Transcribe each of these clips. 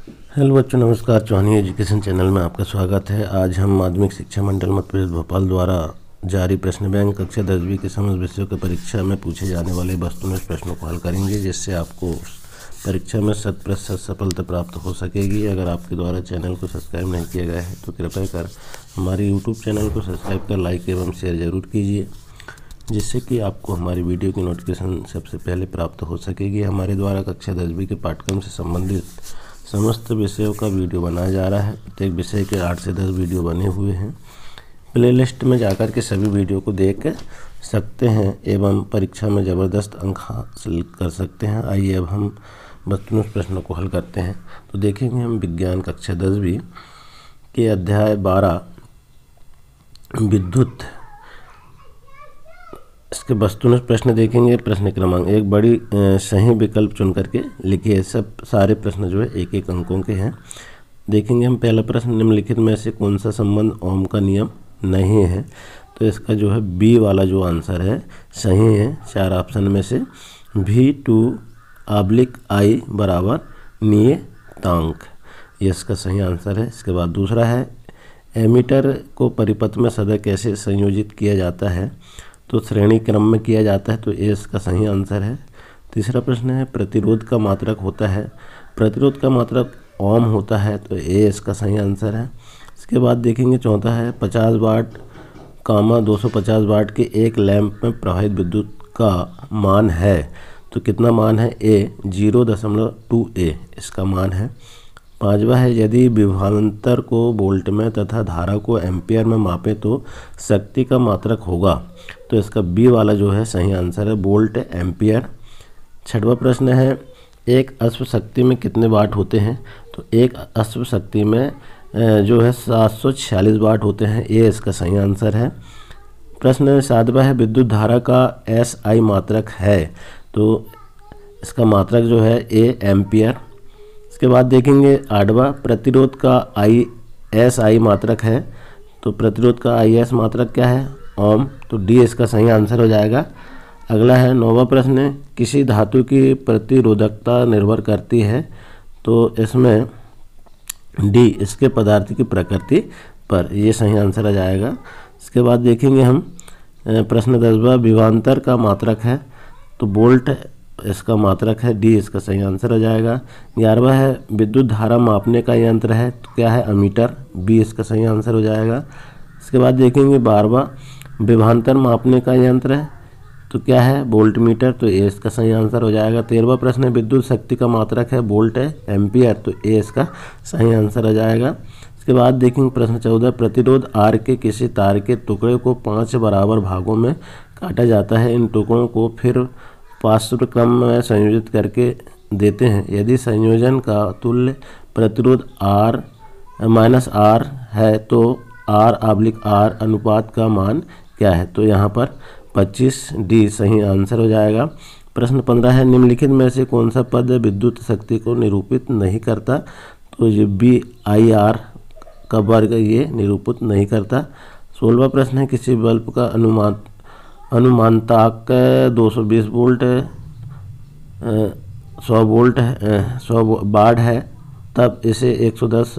Hello बच्चों, नमस्कार। चौहानी education channel में आपका स्वागत है। आज हम माध्यमिक शिक्षा मंडल मध्य प्रदेश भोपाल द्वारा जारी प्रश्न बैंक कक्षा 10वीं के समस्त विषयों की परीक्षा में पूछे जाने वाले वस्तुनिष्ठ प्रश्नों को हल करेंगे, जिससे आपको परीक्षा में 100% सफलता प्राप्त हो सकेगी। अगर आपके द्वारा चैनल को सब्सक्राइब नहीं किया गया है तो कृपया कर हमारे यूट्यूब चैनल को सब्सक्राइब कर लाइक एवं शेयर जरूर कीजिए, जिससे कि आपको हमारी वीडियो की नोटिफिकेशन सबसे पहले प्राप्त हो सकेगी। हमारे द्वारा कक्षा 10वीं के पाठ्यक्रम से संबंधित समस्त विषयों का वीडियो बनाया जा रहा है। प्रत्येक विषय के 8 से 10 वीडियो बने हुए हैं। प्लेलिस्ट में जाकर के सभी वीडियो को देख सकते हैं एवं परीक्षा में ज़बरदस्त अंक हासिल कर सकते हैं। आइए अब हम वस्तुनिष्ठ प्रश्नों को हल करते हैं। तो देखेंगे हम विज्ञान कक्षा 10वीं के अध्याय 12 विद्युत, इसके वस्तुनिष्ठ प्रश्न देखेंगे। प्रश्न क्रमांक 1, बड़ी सही विकल्प चुन करके लिखिए। सब सारे प्रश्न जो है 1-1 अंकों के हैं। देखेंगे हम पहला प्रश्न, निम्नलिखित में से कौन सा संबंध ओम का नियम नहीं है? तो इसका जो है बी वाला जो आंसर है सही है। 4 ऑप्शन में से V2/I बराबर नियतांक, ये इसका सही आंसर है। इसके बाद दूसरा है, एमीटर को परिपथ में सदा कैसे संयोजित किया जाता है? तो श्रेणी क्रम में किया जाता है, तो ये इसका सही आंसर है। तीसरा प्रश्न है, प्रतिरोध का मात्रक होता है? प्रतिरोध का मात्रक ओम होता है, तो ये इसका सही आंसर है। इसके बाद देखेंगे चौथा है, 50 वाट 250 वाट के एक लैंप में प्रवाहित विद्युत का मान है, तो कितना मान है? ए 0.2A इसका मान है। पांचवा है, यदि विभवांतर को वोल्ट में तथा धारा को एम्पियर में मापें तो शक्ति का मात्रक होगा, तो इसका बी वाला जो है सही आंसर है, वोल्ट एम्पियर। छठवां प्रश्न है, एक अश्व शक्ति में कितने वाट होते हैं? तो एक अश्व शक्ति में जो है 746 वाट होते हैं, ये इसका सही आंसर है। प्रश्न 7वां है, विद्युत धारा का SI मात्रक है, तो इसका मात्रक जो है ए एम्पियर। इसके बाद देखेंगे 8वां, प्रतिरोध का ISI मात्रक है, तो प्रतिरोध का IS मात्रक क्या है? ओम, तो डी इसका सही आंसर हो जाएगा। अगला है 9वां प्रश्न, किसी धातु की प्रतिरोधकता निर्भर करती है, तो इसमें डी इसके पदार्थ की प्रकृति पर, ये सही आंसर आ जाएगा। इसके बाद देखेंगे हम प्रश्न 10वां, विभवांतर का मात्रक है, तो वोल्ट इसका मात्रक है, डी इसका सही आंसर हो जाएगा। 11वां है, विद्युत धारा मापने का यंत्र है, तो क्या है? अमीटर, बी इसका सही आंसर हो जाएगा। इसके बाद देखेंगे 12वां, विभवांतर मापने का यंत्र है, तो क्या है? वोल्टमीटर, तो ए इसका सही आंसर हो जाएगा। 13वां प्रश्न है, विद्युत शक्ति का मात्रक है, वोल्ट है एम्पियर, तो ए इसका सही आंसर हो जाएगा। इसके बाद देखेंगे प्रश्न 14, प्रतिरोध आर के किसी तार के टुकड़े को 5 बराबर भागों में काटा जाता है, इन टुकड़ों को फिर पार्श्व क्रम में संयोजित करके देते हैं। यदि संयोजन का तुल्य प्रतिरोध R-R है तो R/R अनुपात का मान क्या है? तो यहाँ पर 25, डी सही आंसर हो जाएगा। प्रश्न 15 है, निम्नलिखित में से कौन सा पद विद्युत शक्ति को निरूपित नहीं करता? तो ये BIR का वर्ग ये निरूपित नहीं करता। 16वां प्रश्न है, किसी बल्ब का अनुमानताक 220 वोल्ट 100 वोल्ट 100 वाट है, तब इसे 110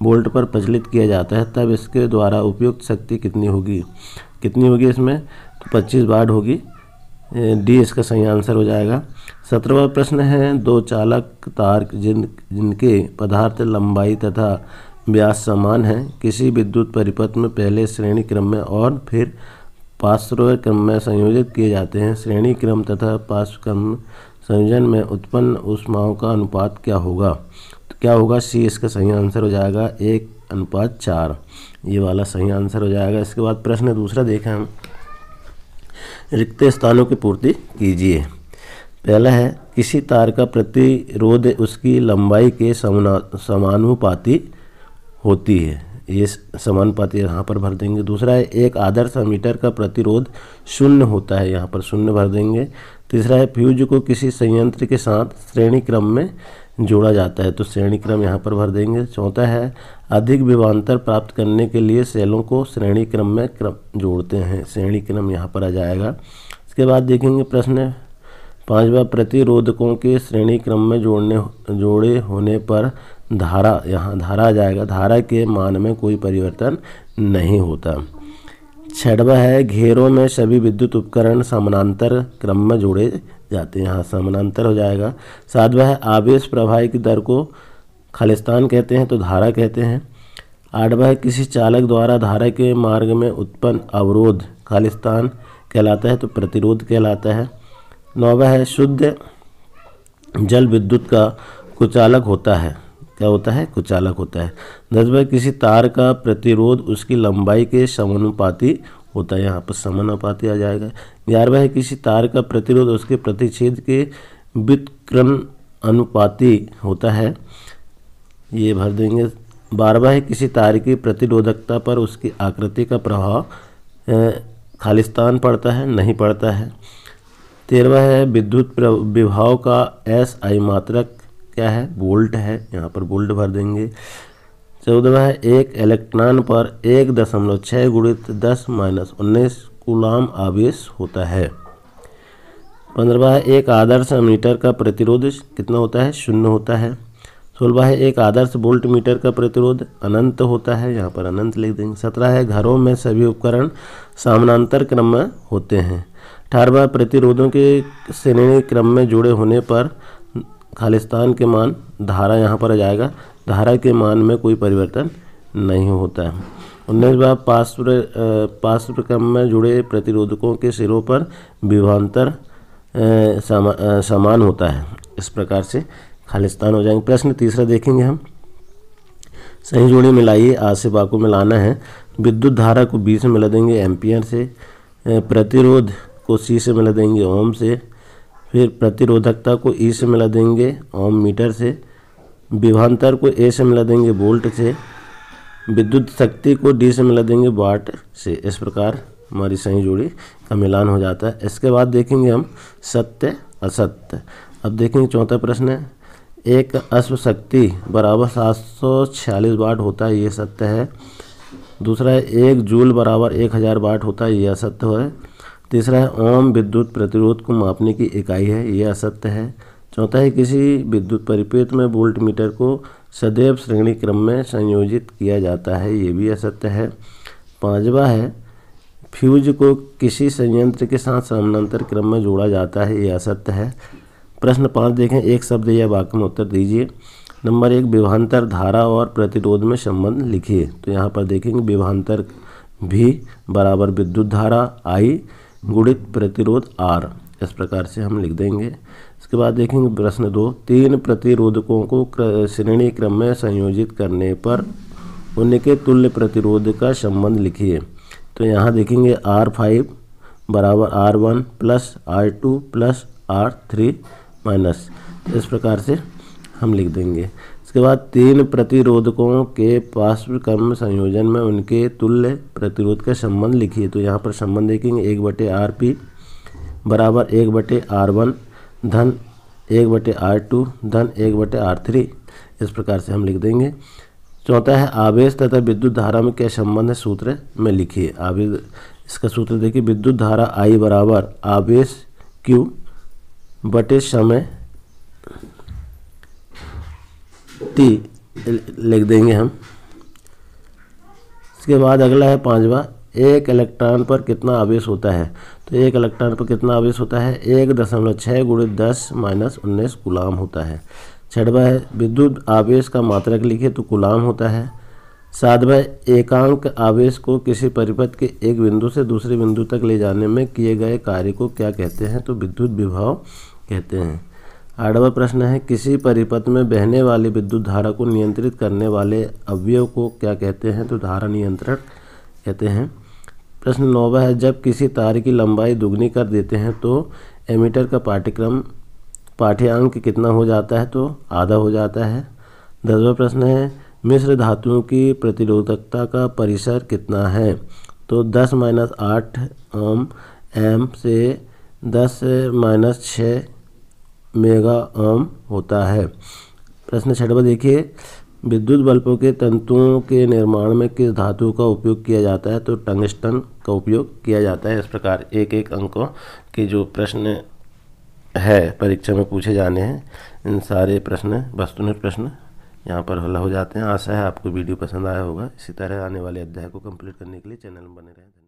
वोल्ट पर प्रचलित किया जाता है, तब इसके द्वारा उपयुक्त शक्ति कितनी होगी इसमें? तो 25 वाट होगी, डी इसका सही आंसर हो जाएगा। 17वां प्रश्न है, 2 चालक तार जिनके पदार्थ लंबाई तथा व्यास समान है, किसी विद्युत परिपथ में पहले श्रेणी क्रम में और फिर पार्श्व क्रम में संयोजित किए जाते हैं। श्रेणी क्रम तथा पार्श्व क्रम संयोजन में उत्पन्न ऊष्माओं का अनुपात क्या होगा? तो क्या होगा? सी इसका सही आंसर हो जाएगा, 1:4, ये वाला सही आंसर हो जाएगा। इसके बाद प्रश्न दूसरा देखें हम, रिक्त स्थानों की पूर्ति कीजिए। पहला है, किसी तार का प्रतिरोध उसकी लंबाई के समानुपाती होती है, ये समानुपाती यहाँ पर भर देंगे। दूसरा है, एक आदर्श एमीटर का प्रतिरोध 0 होता है, यहाँ पर 0 भर देंगे। तीसरा है, फ्यूज को किसी संयंत्र के साथ श्रेणी क्रम में जोड़ा जाता है, तो श्रेणी क्रम यहाँ पर भर देंगे। चौथा है, अधिक विभवांतर प्राप्त करने के लिए सेलों को श्रेणी क्रम में जोड़ते हैं, श्रेणी क्रम यहाँ पर आ जाएगा। इसके बाद देखेंगे प्रश्न 5वां, प्रतिरोधकों के श्रेणी क्रम में जोड़े होने पर धारा, यहाँ धारा आ जाएगा, धारा के मान में कोई परिवर्तन नहीं होता। 6वां है घेरों में सभी विद्युत उपकरण समानांतर क्रम में जोड़े जाते हैं, यहाँ समानांतर हो जाएगा। 7वां है आवेश प्रवाह की दर को खालिस्तान कहते हैं तो धारा कहते हैं। 8वां है किसी चालक द्वारा धारा के मार्ग में उत्पन्न अवरोध खालिस्तान कहलाता है तो प्रतिरोध कहलाता है। 9वां है शुद्ध जल विद्युत का कुचालक होता है, क्या होता है? कुचालक होता है। 10वां किसी तार का प्रतिरोध उसकी लंबाई के समानुपाती होता है, यहाँ पर समानुपाती आ जाएगा। 11वां है किसी तार का प्रतिरोध उसके प्रतिच्छेद के व्युत्क्रम अनुपाती होता है, ये भर देंगे। 12वां है किसी तार की प्रतिरोधकता पर उसकी आकृति का प्रभाव खालिस्तान पड़ता है, नहीं पड़ता है। 13वां है विद्युत विभव का SI मात्रक क्या है? वोल्ट है, यहाँ पर वोल्ट भर देंगे। 14वां है एक इलेक्ट्रॉन पर 1.6 × 10⁻19 कूलाम आवेश होता है। 15वां है एक आदर्श एमीटर का प्रतिरोध कितना होता है? 0 होता है। 16वां है एक आदर्श वोल्ट मीटर का प्रतिरोध अनंत होता है, यहाँ पर अनंत लिख देंगे। 17 है घरों में सभी उपकरण समानांतर क्रम में होते हैं। 18वां प्रतिरोधों के श्रेणी क्रम में जुड़े होने पर खालिस्तान के मान, धारा यहाँ पर आ जाएगा, धारा के मान में कोई परिवर्तन नहीं होता है। 19वां पार्श्व क्रम में जुड़े प्रतिरोधकों के सिरों पर विभवांतर समान होता है। इस प्रकार से खालिस्तान हो जाएंगे। प्रश्न तीसरा देखेंगे हम। सही जोड़ी मिलाइए, आ से बा को मिलाना है। विद्युत धारा को बी से मिला देंगे एम्पियर से, प्रतिरोध को सी से मिला देंगे ओम से, फिर प्रतिरोधकता को ई से मिला देंगे ओम मीटर से, विभवांतर को ए से मिला देंगे वोल्ट से, विद्युत शक्ति को डी से मिला देंगे वाट से। इस प्रकार हमारी सही जोड़ी का मिलान हो जाता है। इसके बाद देखेंगे हम सत्य असत्य। अब देखेंगे चौथा प्रश्न है, एक अश्व शक्ति बराबर 746 वाट होता है, ये सत्य है। दूसरा है 1 जूल बराबर 1000 वाट होता है, ये असत्य है। तीसरा है ओम विद्युत प्रतिरोध को मापने की इकाई है, ये असत्य है। चौथा है किसी विद्युत परिपथ में वोल्ट मीटर को सदैव श्रेणी क्रम में संयोजित किया जाता है, ये भी असत्य है। 5वां है फ्यूज को किसी संयंत्र के साथ समानांतर क्रम में जोड़ा जाता है, ये असत्य है। प्रश्न 5 देखें, एक शब्द या वाक्य में उत्तर दीजिए। नंबर 1 विभवांतर धारा और प्रतिरोध में संबंध लिखिए। तो यहाँ पर देखेंगे विभवांतर भी बराबर विद्युत धारा I गुणित प्रतिरोध R, इस प्रकार से हम लिख देंगे। इसके बाद देखेंगे प्रश्न 2, 3 प्रतिरोधकों को श्रेणी क्रम में संयोजित करने पर उनके तुल्य प्रतिरोध का संबंध लिखिए। तो यहाँ देखेंगे R5 बराबर R1 plus R2 plus R3 minus, इस प्रकार से हम लिख देंगे। इसके बाद 3 प्रतिरोधकों के पार्श्व क्रम संयोजन में उनके तुल्य प्रतिरोध का संबंध लिखिए। तो यहाँ पर संबंध देखेंगे 1/RP बराबर 1/R1 धन 1/R2 धन 1/R3, इस प्रकार से हम लिख देंगे। चौथा है आवेश तथा विद्युत धारा में क्या संबंध है, सूत्र में लिखिए। आवेश, इसका सूत्र देखिए, विद्युत धारा I बराबर आवेश Q बटे समय T लिख देंगे हम। इसके बाद अगला है 5वां, एक इलेक्ट्रॉन पर कितना आवेश होता है। तो एक इलेक्ट्रॉन पर कितना आवेश होता है, 1.6 × 10⁻19 कूलाम होता है। 6वां है विद्युत आवेश का मात्रक लिखिए, तो कूलाम होता है। 7वां एकांक आवेश को किसी परिपथ के एक बिंदु से दूसरे बिंदु तक ले जाने में किए गए कार्य को क्या कहते हैं, तो विद्युत विभव कहते हैं। 8वां प्रश्न है किसी परिपथ में बहने वाली विद्युत धारा को नियंत्रित करने वाले अवयव को क्या कहते हैं, तो धारा नियंत्रक कहते हैं। प्रश्न 9वां है जब किसी तार की लंबाई दुगनी कर देते हैं तो एमीटर का पाठ्यांक कितना हो जाता है, तो आधा हो जाता है। 10वां प्रश्न है मिश्र धातुओं की प्रतिरोधकता का परिसर कितना है, तो 10-8 ओम एम से 10-6 मेगा ओम होता है। प्रश्न 6वां देखिए विद्युत बल्बों के तंतुओं के निर्माण में किस धातु का उपयोग किया जाता है, तो टंगस्टन का उपयोग किया जाता है। इस प्रकार एक एक अंकों के जो प्रश्न है परीक्षा में पूछे जाने हैं, इन सारे प्रश्न वस्तुनिष्ठ प्रश्न यहाँ पर हल हो जाते हैं। आशा है आपको वीडियो पसंद आया होगा। इसी तरह आने वाले अध्याय को कंप्लीट करने के लिए चैनल में बने रहें। धन्यवाद।